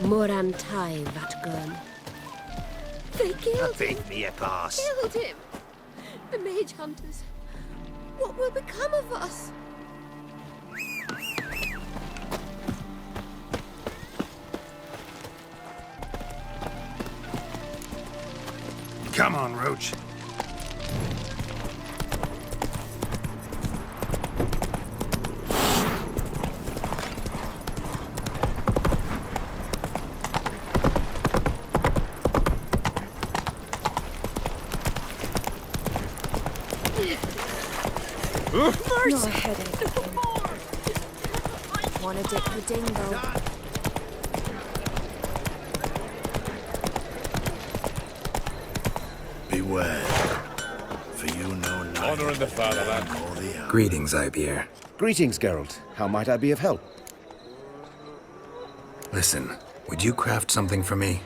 Morantai Vatgurn. They killed him! Beat me a pass. Killed him! The mage hunters. What will become of us? Come on, Roach. Your headache. Wanna dip the dingo? Beware, for you know neither Honor in the fatherland. or the other. Greetings, Ibeer. Greetings, Geralt. How might I be of help? Listen, would you craft something for me?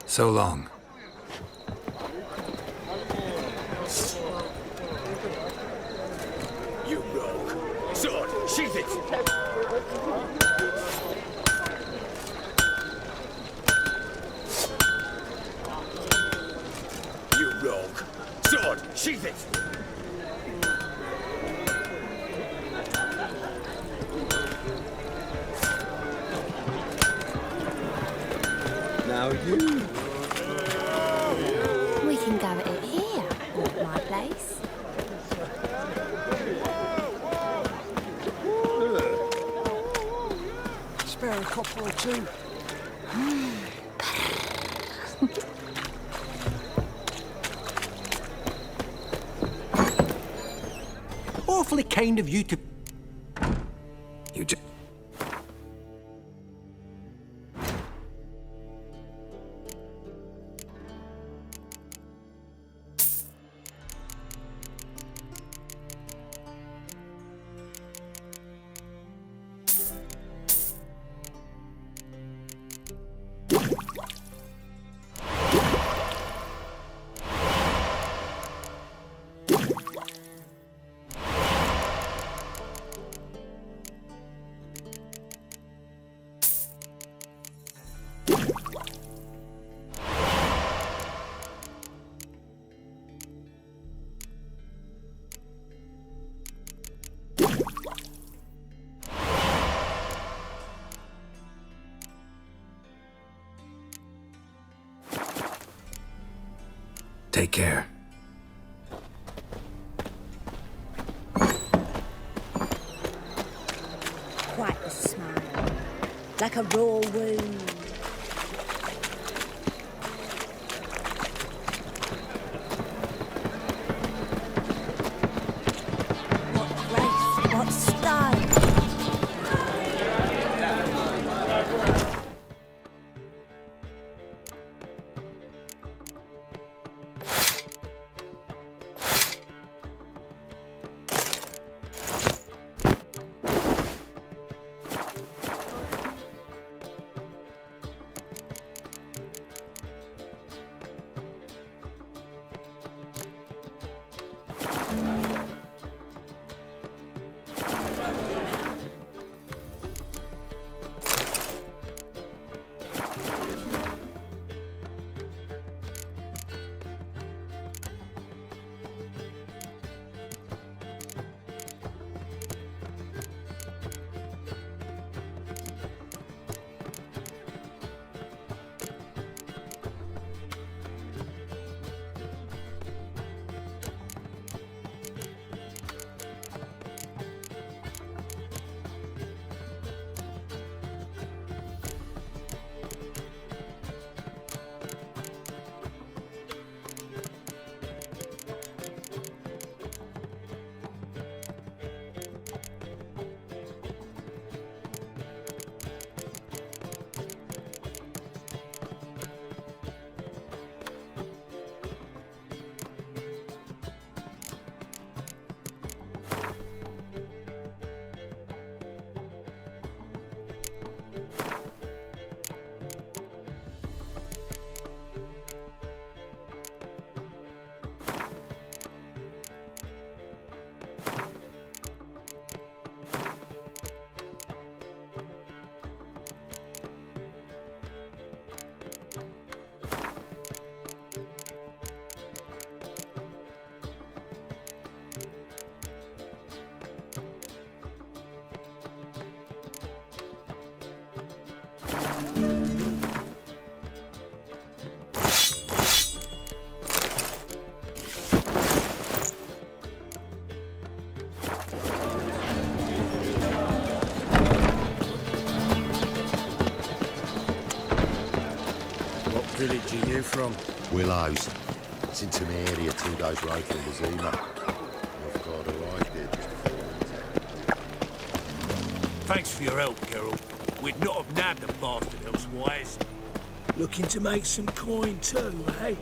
So long. You rogue! Sword, sheath it! You rogue! Sword, sheath it! Now you. We can go at it here, at my place. Spare a copper or two. Awfully kind of you to... You just... Take care. Quite a smile. Like a raw wound. What grace, what style. village are you from? Willows. It's in Temeria, 2 days' road from Bazima. I've got arrived here just before winter. Thanks for your help, Geralt. We'd not have nabbed the bastard elsewise. Looking to make some coin too, eh?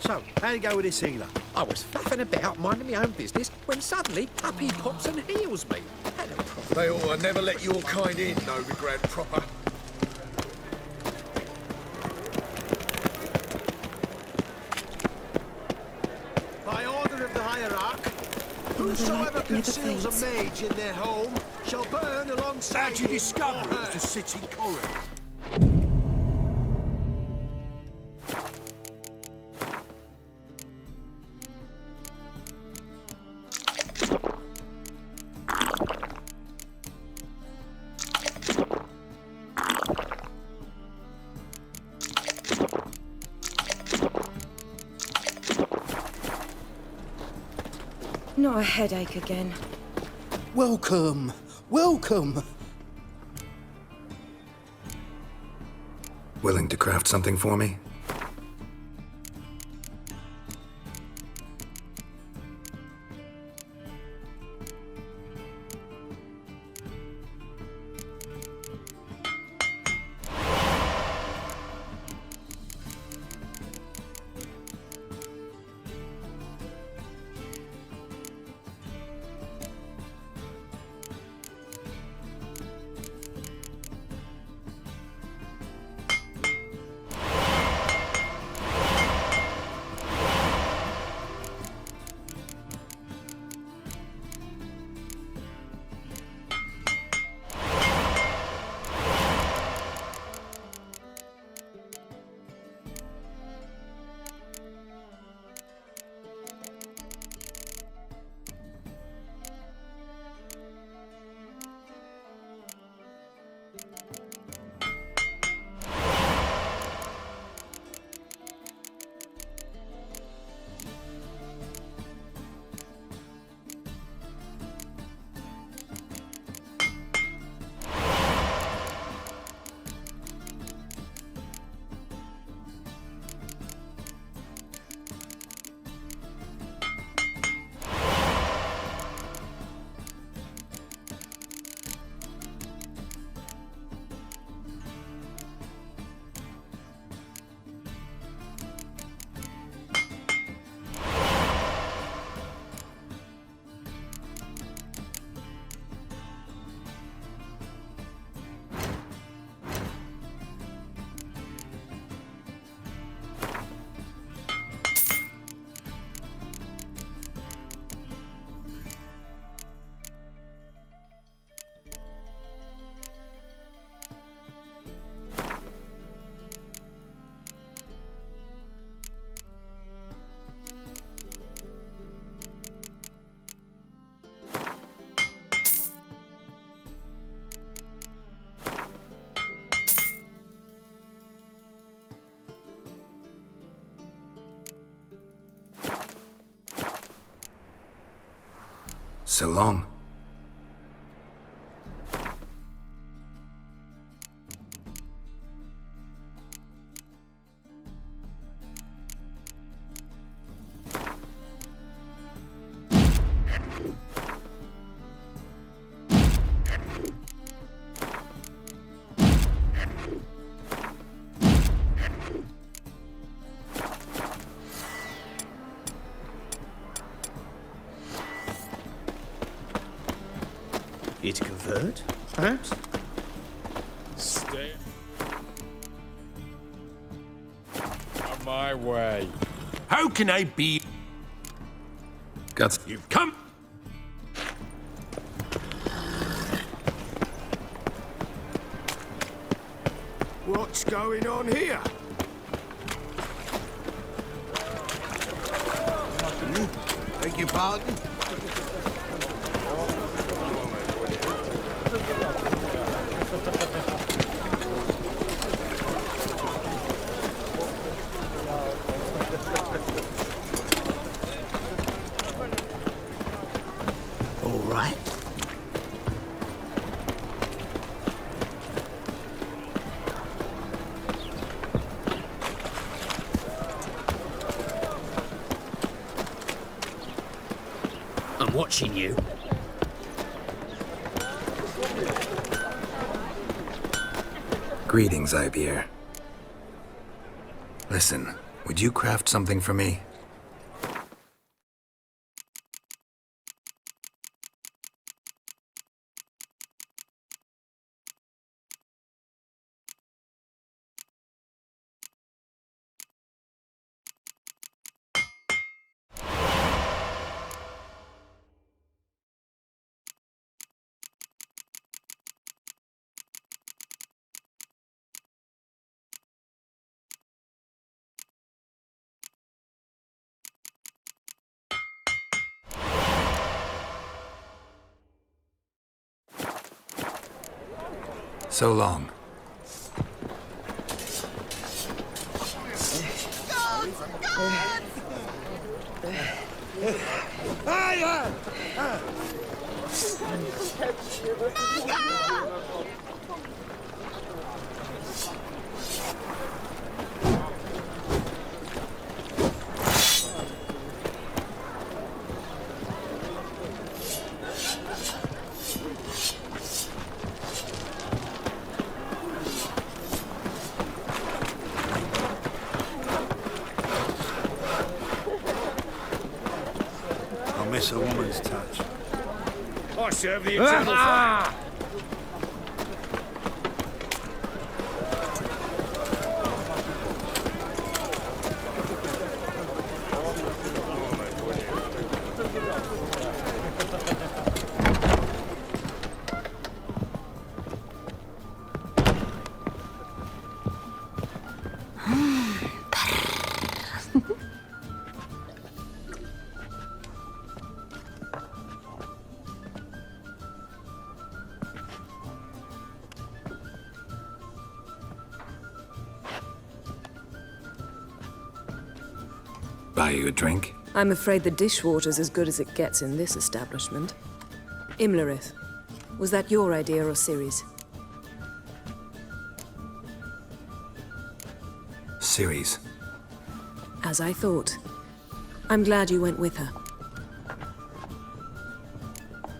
So, how'd it go with this healer? I was faffing about, minding my own business, when suddenly up he pops and heals me. Had a proper... They ought to never let your kind in, Novigrad proper. By order of the hierarch, whosoever never conceals a fades. mage in their home shall burn alongside How'd you him discover or it was her. the city corridor? Not a headache again. Welcome. Welcome. Willing to craft something for me? So long. Here to convert, perhaps? Stay on my way. How can I be? Got You've come. What's going on here? Beg your pardon? All right. I'm watching you. Greetings, Ivier. Listen, would you craft something for me? So long. I miss a woman's touch. I serve the eternal fire. Buy you a drink? I'm afraid the dishwater's as good as it gets in this establishment. Imlerith, was that your idea or Ciri's? Ciri's. As I thought. I'm glad you went with her.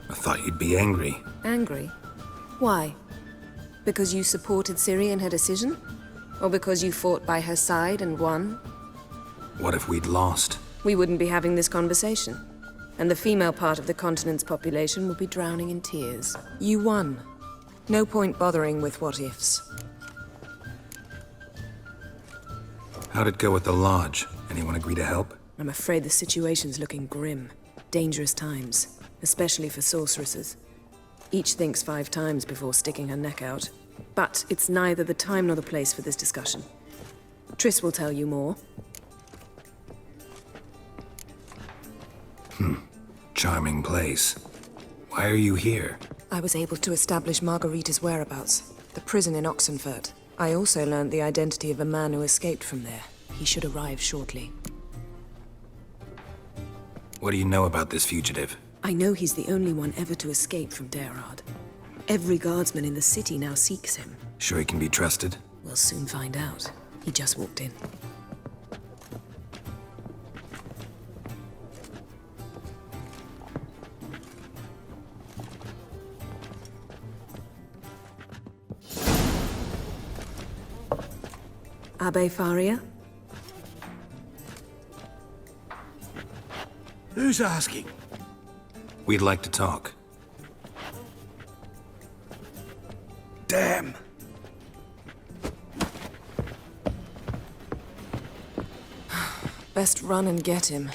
I thought you'd be angry. Angry? Why? Because you supported Ciri in her decision? Or because you fought by her side and won? What if we'd lost? We wouldn't be having this conversation. And the female part of the continent's population would be drowning in tears. You won. No point bothering with what-ifs. How'd it go with the lodge? Anyone agree to help? I'm afraid the situation's looking grim. Dangerous times, especially for sorceresses. Each thinks 5 times before sticking her neck out. But it's neither the time nor the place for this discussion. Triss will tell you more. Charming place. Why are you here? I was able to establish Margarita's whereabouts, the prison in Oxenfurt. I also learned the identity of a man who escaped from there. He should arrive shortly. What do you know about this fugitive? I know he's the only one ever to escape from Daerard. Every guardsman in the city now seeks him. Sure he can be trusted? We'll soon find out. He just walked in. Abbe Faria? Who's asking? We'd like to talk. Damn. Best run and get him.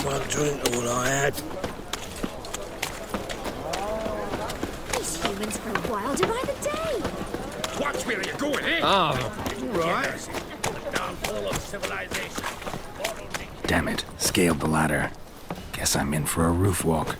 One drink all I had. These humans grow wilder by the day. Watch where you're going, eh? Right. Downfall of civilization. Damn it. Scaled the ladder. Guess I'm in for a roof walk.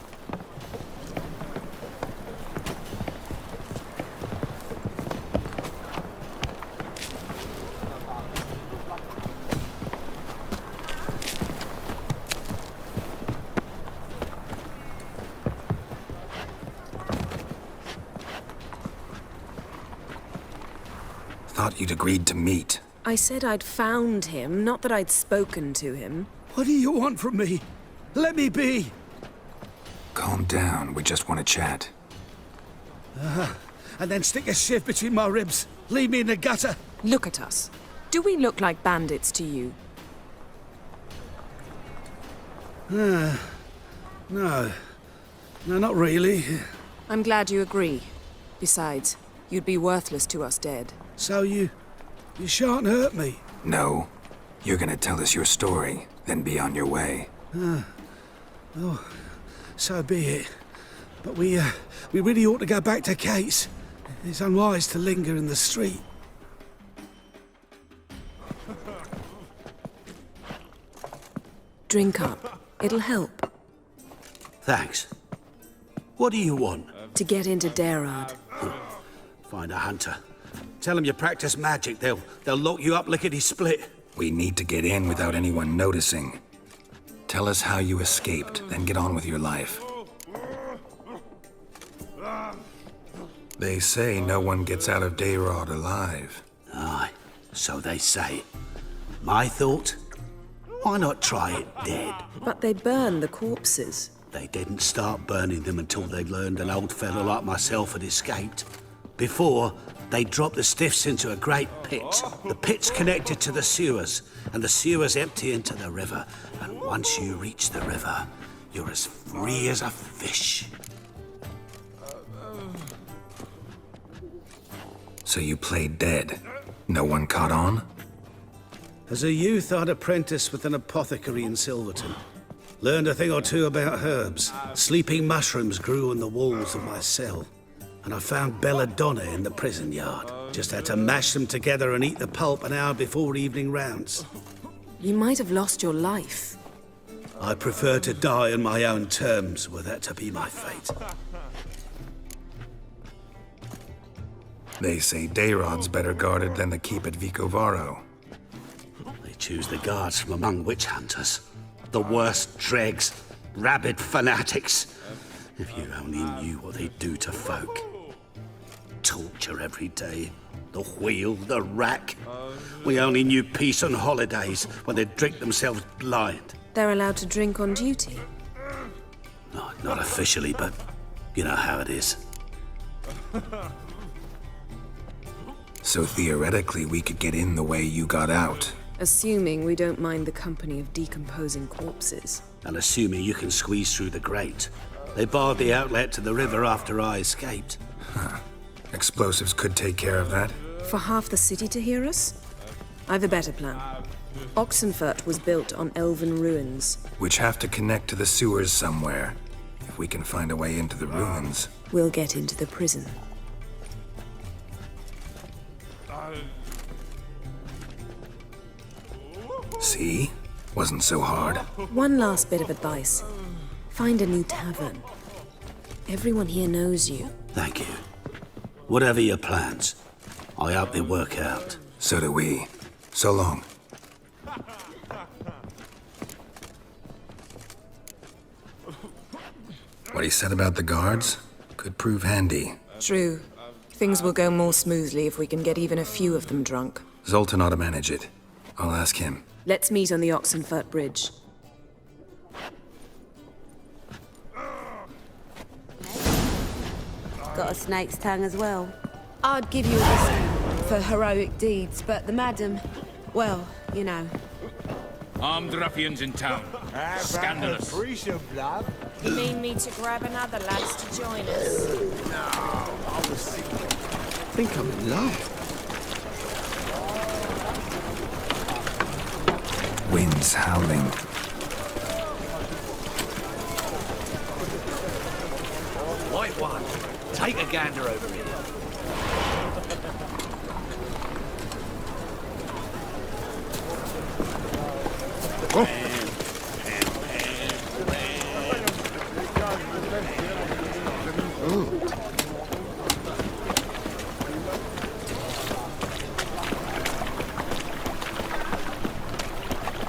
Thought you'd agreed to meet. I said I'd found him, not that I'd spoken to him. What do you want from me? Let me be. Calm down. We just want to chat. And then stick a shiv between my ribs. Leave me in the gutter. Look at us. Do we look like bandits to you? No. No, not really. I'm glad you agree. Besides, you'd be worthless to us dead. So you shan't hurt me. No. You're gonna tell us your story, then be on your way. So be it. But we really ought to go back to Kate's. It's unwise to linger in the street. Drink up. It'll help. Thanks. What do you want? To get into Daerad. Find a hunter. Tell them you practice magic. They'll lock you up lickety-split. We need to get in without anyone noticing. Tell us how you escaped, then get on with your life. They say no one gets out of Daerad alive. Aye, so they say. My thought? Why not try it dead? But they burn the corpses. They didn't start burning them until they learned an old fellow like myself had escaped. Before, they dropped the stiffs into a great pit. The pit's connected to the sewers, and the sewers empty into the river. And once you reach the river, you're as free as a fish. So you played dead. No one caught on? As a youth, I'd apprenticed with an apothecary in Silverton. Learned a thing or two about herbs. Sleeping mushrooms grew on the walls of my cell. And I found belladonna in the prison yard. Just had to mash them together and eat the pulp an hour before evening rounds. You might have lost your life. I prefer to die on my own terms, were that to be my fate. They say Daerad's better guarded than the keep at Vicovaro. They choose the guards from among witch hunters. The worst dregs, rabid fanatics. If you only knew what they do to folk. Torture every day. The wheel, the rack. We only knew peace on holidays when they'd drink themselves blind. They're allowed to drink on duty. No, not officially, but you know how it is. So theoretically, we could get in the way you got out. Assuming we don't mind the company of decomposing corpses. And assuming you can squeeze through the grate. They barred the outlet to the river after I escaped. Explosives could take care of that. For half the city to hear us? I've a better plan. Oxenfurt was built on elven ruins. Which have to connect to the sewers somewhere. If we can find a way into the ruins. We'll get into the prison. See? Wasn't so hard. One last bit of advice. Find a new tavern. Everyone here knows you. Thank you. Whatever your plans, I hope they work out. So do we. So long. What he said about the guards could prove handy. True. Things will go more smoothly if we can get even a few of them drunk. Zoltan ought to manage it. I'll ask him. Let's meet on the Oxenfurt Bridge. Got a snake's tongue as well. I'd give you a whiskey for heroic deeds, but the madam, well, you know. Armed ruffians in town. Scandalous. You mean me to grab another lads to join us? I think I'm in love. Winds howling. White one. Take a gander over here.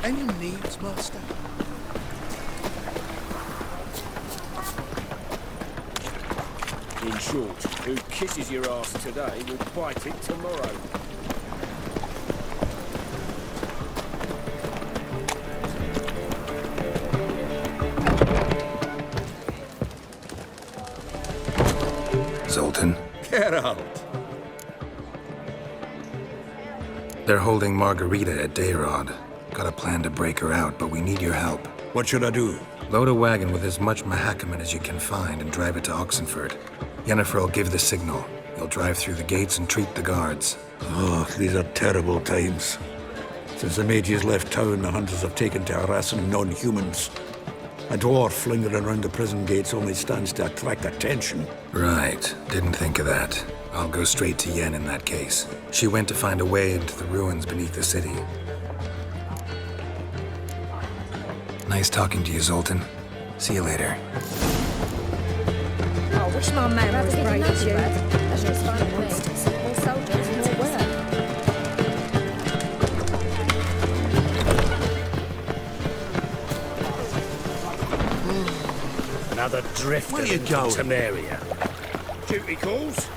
Any needs, Master? In short, who kisses your ass today will bite it tomorrow. They're holding Margarita at Dayrod. Got a plan to break her out, but we need your help. What should I do? Load a wagon with as much Mahakaman as you can find and drive it to Oxenford. Yennefer will give the signal. You'll drive through the gates and treat the guards. Oh, these are terrible times. Since the mages left town, the hunters have taken to harassing non-humans. A dwarf lingering around the prison gates only stands to attract attention. Right. Didn't think of that. I'll go straight to Yen in that case. She went to find a way into the ruins beneath the city. Nice talking to you, Zoltan. See you later. I wish my man was brave as you. That's just fine monsters. More soldiers, more work. Another drifter. Where you going? Temeria. Duty calls.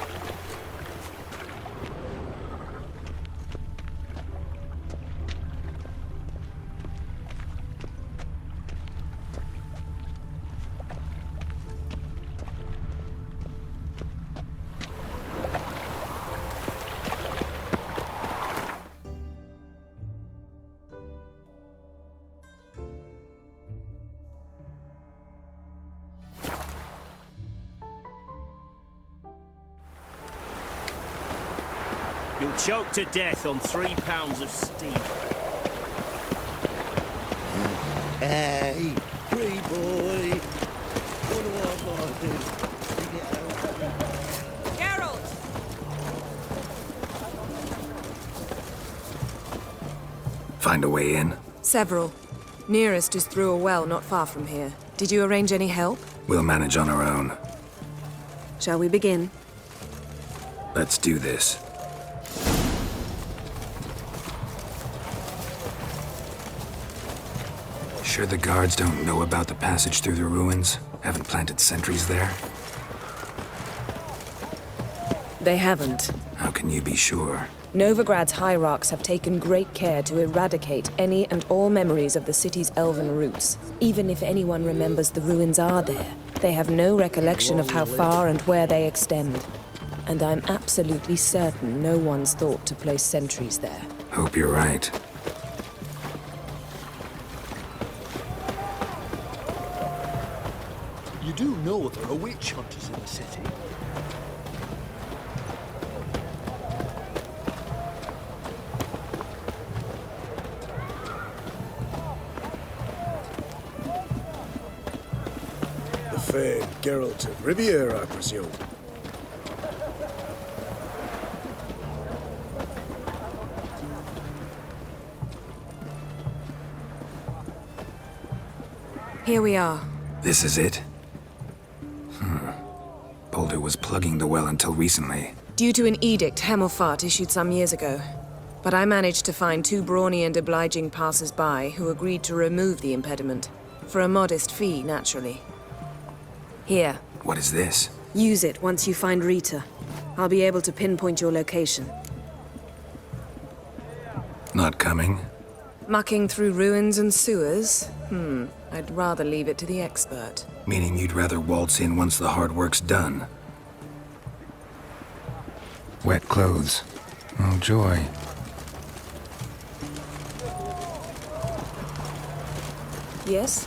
You'll choke to death on 3 pounds of steam. Hey, free boy. What do I Geralt! Find a way in? Several. Nearest is through a well not far from here. Did you arrange any help? We'll manage on our own. Shall we begin? Let's do this. Sure the guards don't know about the passage through the ruins? Haven't planted sentries there? They haven't. How can you be sure? Novigrad's hierarchs have taken great care to eradicate any and all memories of the city's elven roots. Even if anyone remembers the ruins are there, they have no recollection of how far and where they extend. And I'm absolutely certain no one's thought to place sentries there. Hope you're right. You do know there are witch hunters in the city. The fair Geralt of Riviera, I presume. Here we are. This is it? Boulder was plugging the well until recently. Due to an edict Hemmelfart issued some years ago. But I managed to find 2 brawny and obliging passers-by who agreed to remove the impediment. For a modest fee, naturally. Here. What is this? Use it once you find Rita. I'll be able to pinpoint your location. Not coming? Mucking through ruins and sewers? I'd rather leave it to the expert. Meaning you'd rather waltz in once the hard work's done. Wet clothes. Oh, joy. Yes?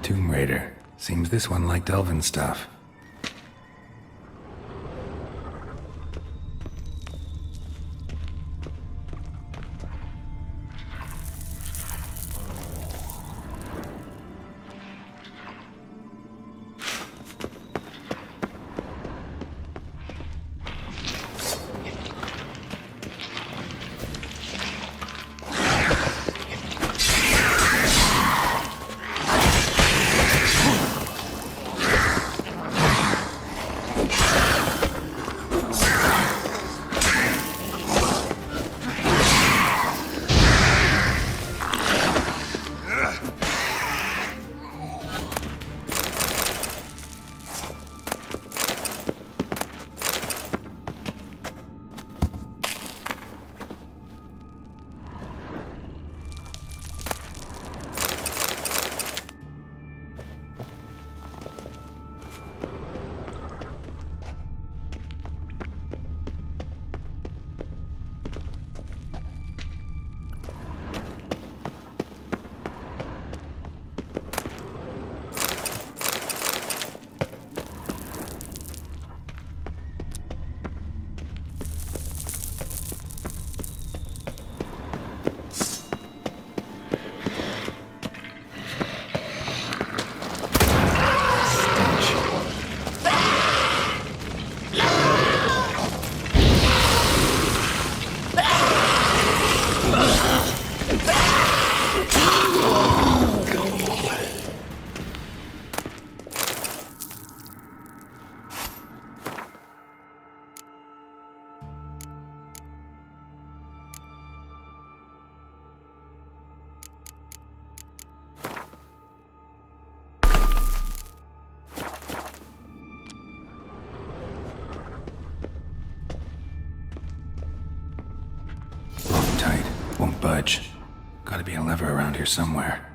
Tomb Raider. Seems this one liked elven stuff. Won't budge. Gotta be a lever around here somewhere.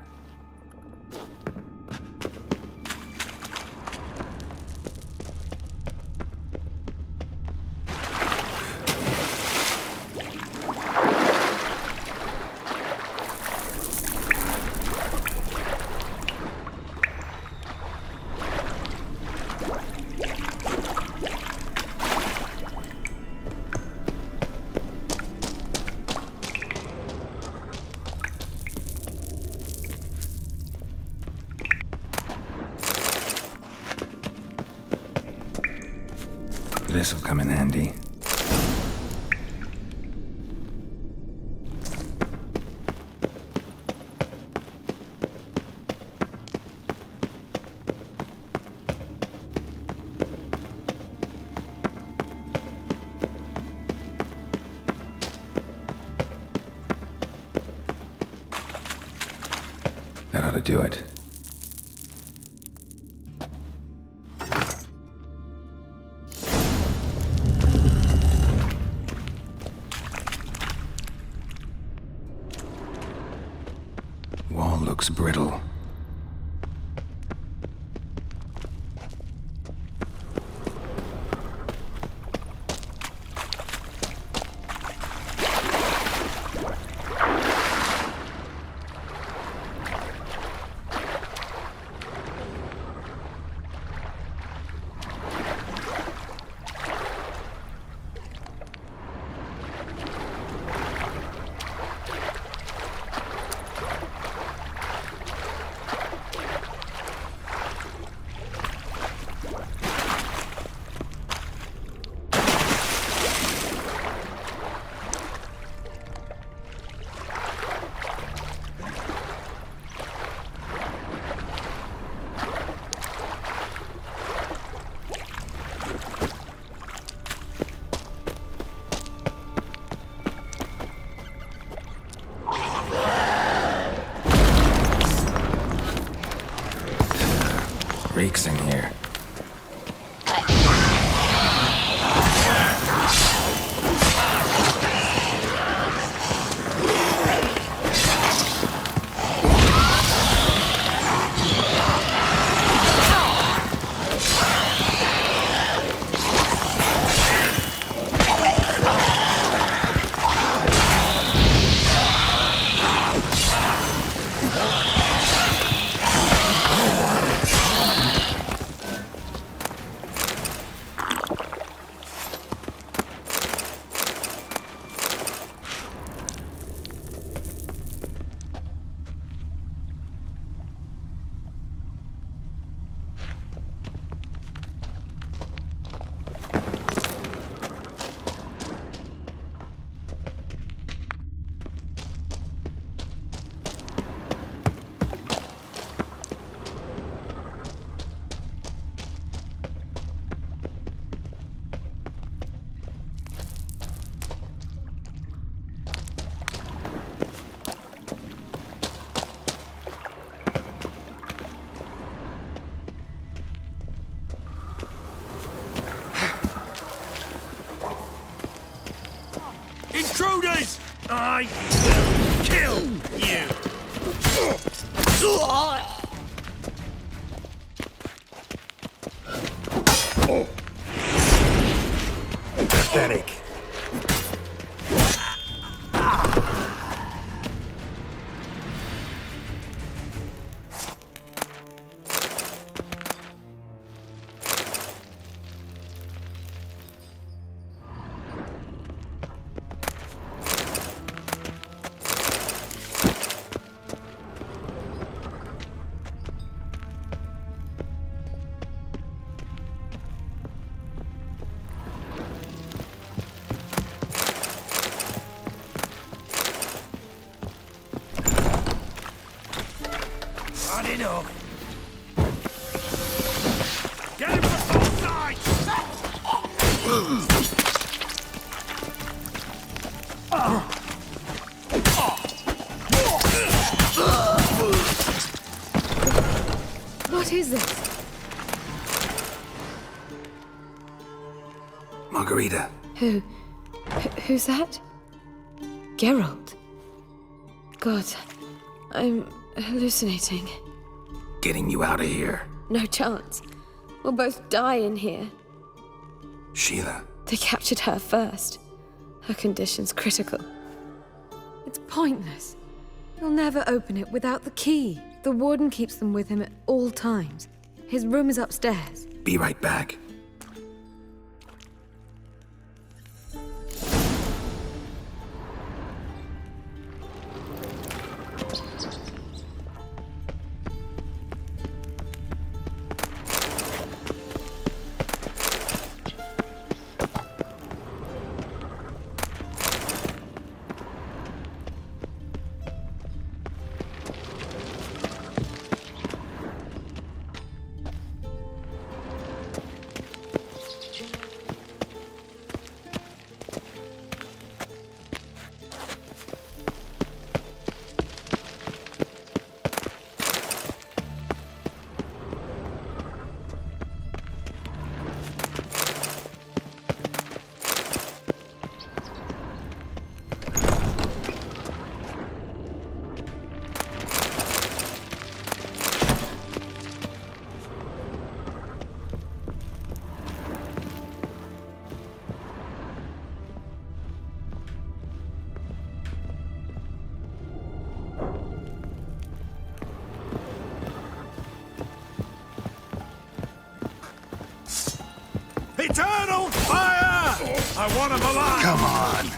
This'll come in handy. That ought to do it. Wall looks brittle. Reeks in here. Intruders! I will kill you! Pathetic. Not enough. Get him from both sides! What is this? Margarita. Who's that? Geralt. God, I'm hallucinating. Getting you out of here. No chance. We'll both die in here. Sheila. They captured her first. Her condition's critical. It's pointless. He'll never open it without the key. The warden keeps them with him at all times. His room is upstairs. Be right back. Eternal fire! I want him alive! Come on!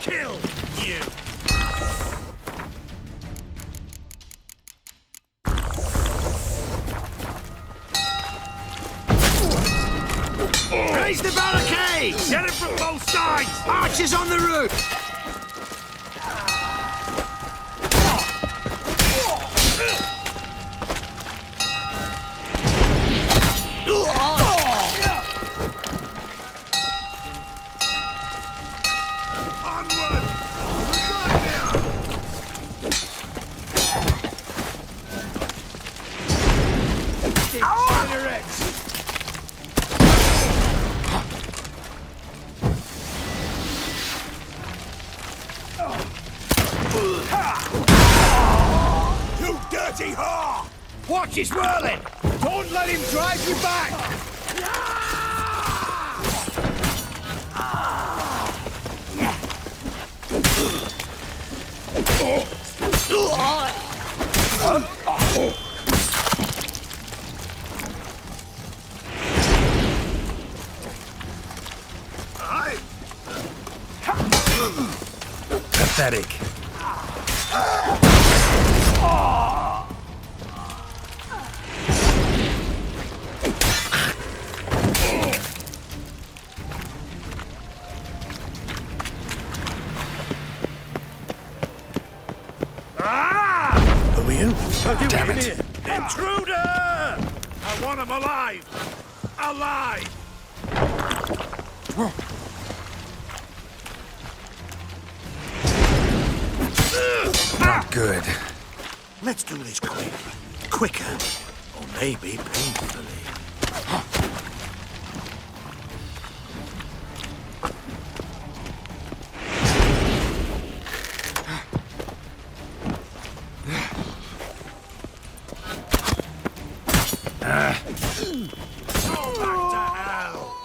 Kill you! Raise the barricades! Get it from both sides! Archers on the roof! Onward! You dirty whore! Watch his whirling! Don't let him drive you back! Pathetic. Who are you? Damn it. Intruder! I want him alive! Alive! Not good. Let's do this quick. Quicker. Or maybe painfully. Go back to hell!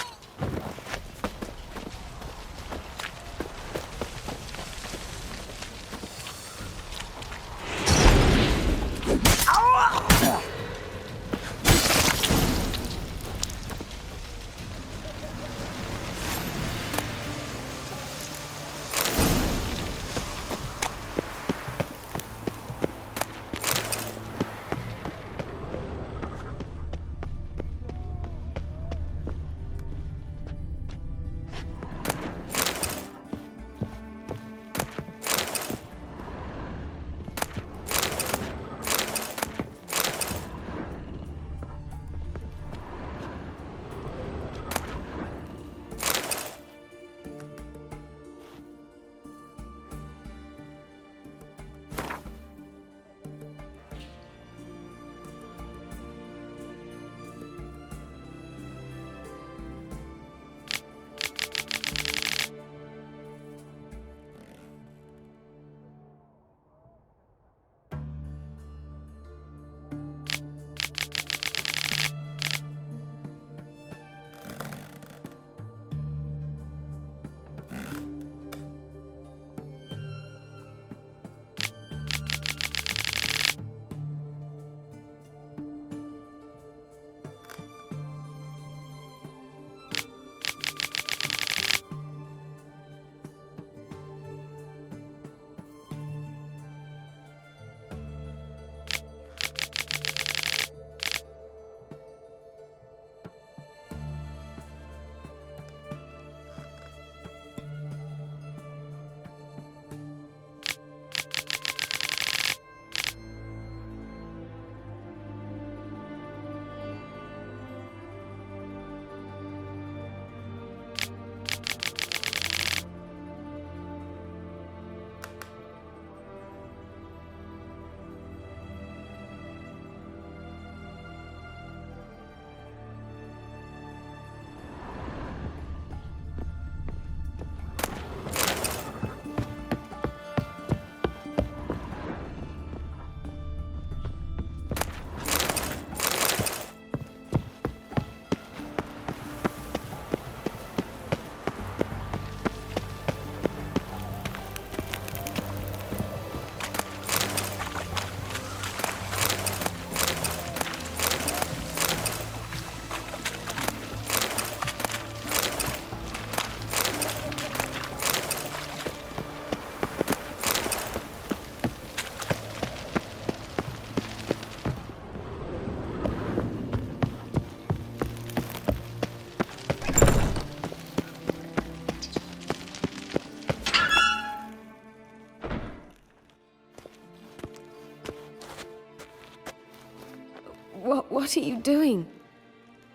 What are you doing?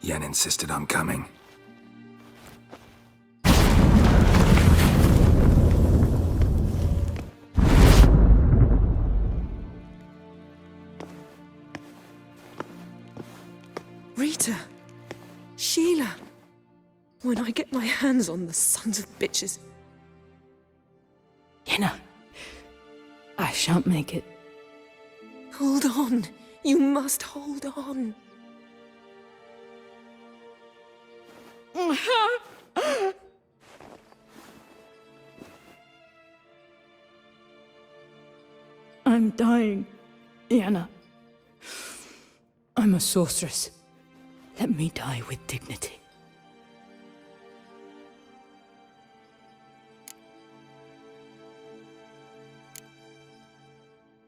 Yen insisted on coming. Rita! Sheila! When I get my hands on the sons of bitches... Yenna, I shan't make it. Hold on. You must hold on. I'm dying, Yenna. I'm a sorceress. Let me die with dignity.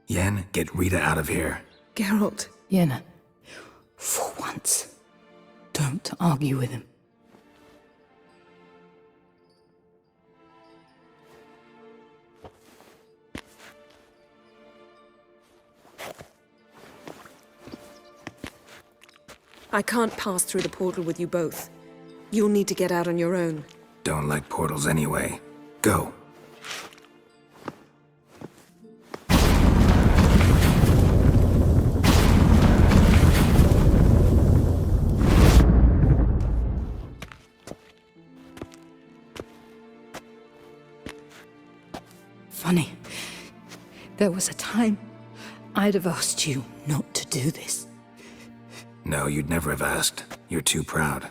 Yen, get Rita out of here. Geralt. Yenna, for once, don't argue with him. I can't pass through the portal with you both. You'll need to get out on your own. Don't like portals anyway. Go. Funny. There was a time I'd have asked you not to do this. No, you'd never have asked. You're too proud.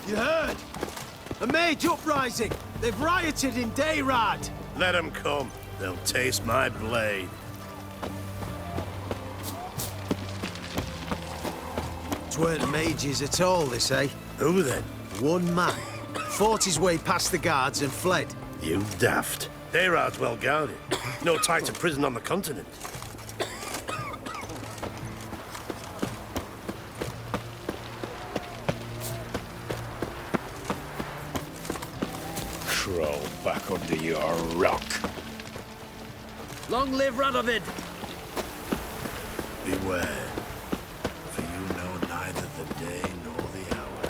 You heard? A mage uprising. They've rioted in Dayrad. Let them come. They'll taste my blade. Tweren't mages at all, they say. Who then? One man. Fought his way past the guards and fled. You daft. Dayrard's well guarded. No tighter prison on the continent. Crawl back under your rock. Long live Radovid! Beware, for you know neither the day nor the hour.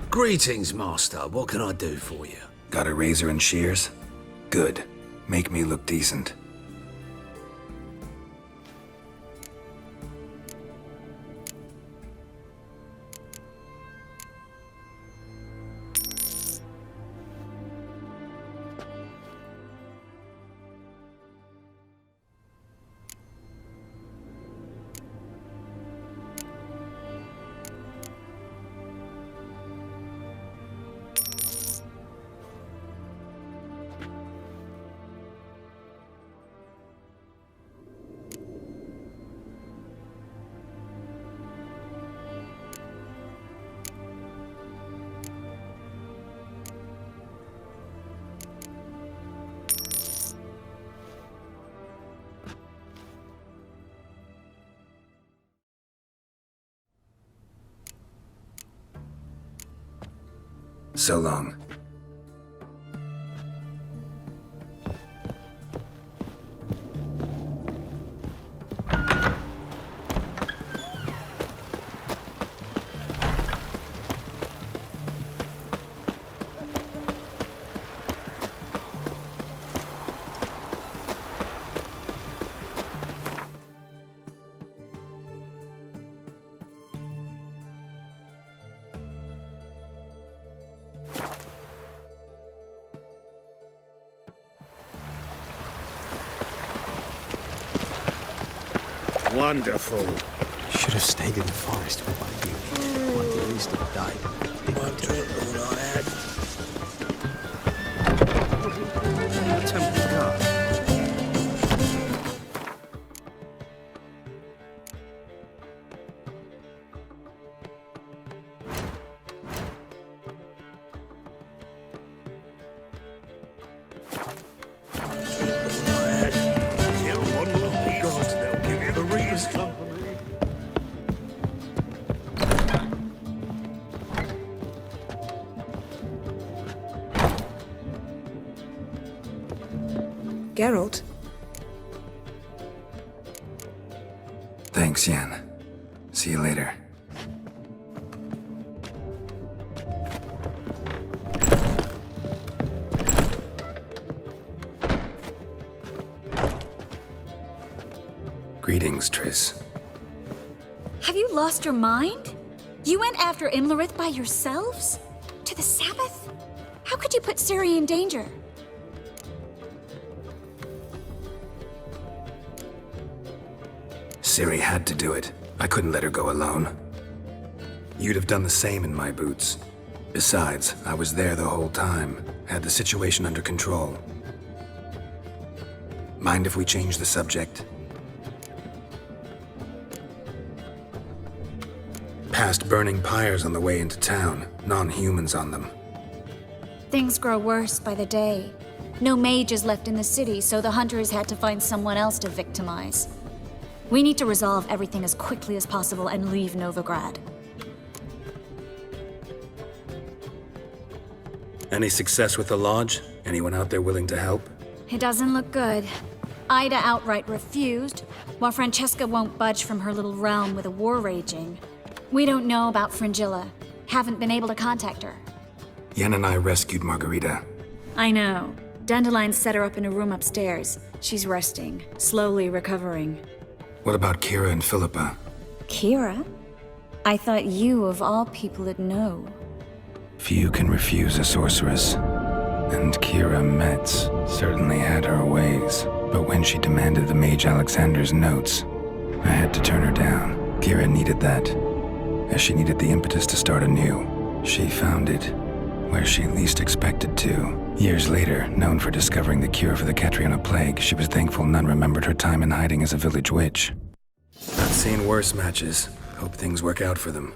Greetings, Master. What can I do for you? Got a razor and shears? Good. Make me look decent. So long. Wonderful. Should have stayed in the forest with my beauty. Might at least have died. Temple guard. Kill one little beast, they'll give you the Reaper's company. Geralt? Thanks, Yen. See you later. Greetings, Triss. Have you lost your mind? You went after Imlerith by yourselves? To the Sabbath? How could you put Ciri in danger? Ciri had to do it. I couldn't let her go alone. You'd have done the same in my boots. Besides, I was there the whole time. Had the situation under control. Mind if we change the subject? Past burning pyres on the way into town. Non-humans on them. Things grow worse by the day. No mages left in the city, so the hunters had to find someone else to victimize. We need to resolve everything as quickly as possible and leave Novigrad. Any success with the Lodge? Anyone out there willing to help? It doesn't look good. Ida outright refused, while Francesca won't budge from her little realm with a war raging. We don't know about Fringilla. Haven't been able to contact her. Yen and I rescued Margarita. I know. Dandelion set her up in a room upstairs. She's resting, slowly recovering. What about Kira and Philippa? Kira? I thought you, of all people, would know. Few can refuse a sorceress. And Kira Metz certainly had her ways. But when she demanded the Mage Alexander's notes, I had to turn her down. Kira needed that. as she needed the impetus to start anew. She found it where she least expected to. Years later, known for discovering the cure for the Catriona plague, she was thankful none remembered her time in hiding as a village witch. I've seen worse matches. Hope things work out for them.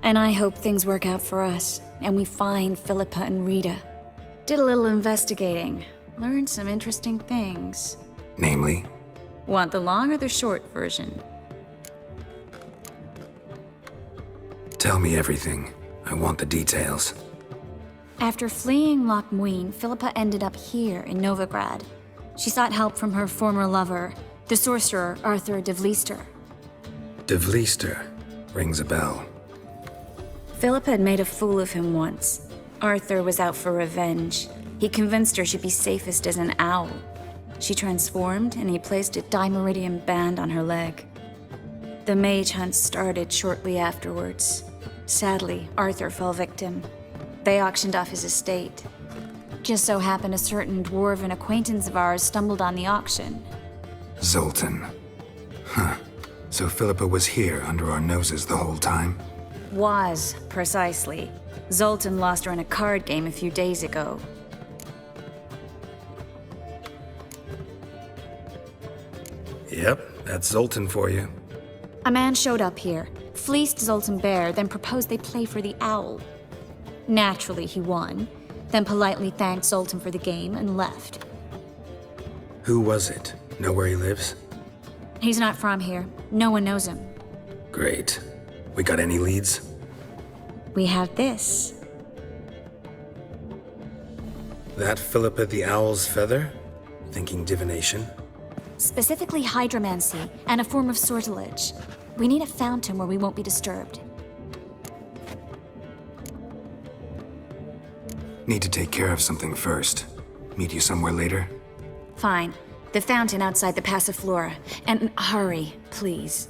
And I hope things work out for us, and we find Philippa and Rita. Did a little investigating. Learned some interesting things. Namely? Want the long or the short version? Tell me everything. I want the details. After fleeing Loch Muin, Philippa ended up here in Novigrad. She sought help from her former lover, the sorcerer Arthur de Vlister. De Vlister rings a bell. Philippa had made a fool of him once. Arthur was out for revenge. He convinced her she'd be safest as an owl. She transformed, and he placed a Dimeridium band on her leg. The mage hunt started shortly afterwards. Sadly, Arthur fell victim. They auctioned off his estate. Just so happened a certain dwarven acquaintance of ours stumbled on the auction. Zoltan. Huh. So Philippa was here under our noses the whole time? Was, precisely. Zoltan lost her in a card game a few days ago. Yep, that's Zoltan for you. A man showed up here, fleeced Zoltan bare, then proposed they play for the owl. Naturally, he won, then politely thanked Zoltan for the game and left. Who was it? Know where he lives? He's not from here. No one knows him. Great. We got any leads? We have this. That Philippa the Owl's feather? Thinking divination? Specifically hydromancy, and a form of sortilege. We need a fountain where we won't be disturbed. Need to take care of something first. Meet you somewhere later? Fine. The fountain outside the Passiflora. And hurry, please.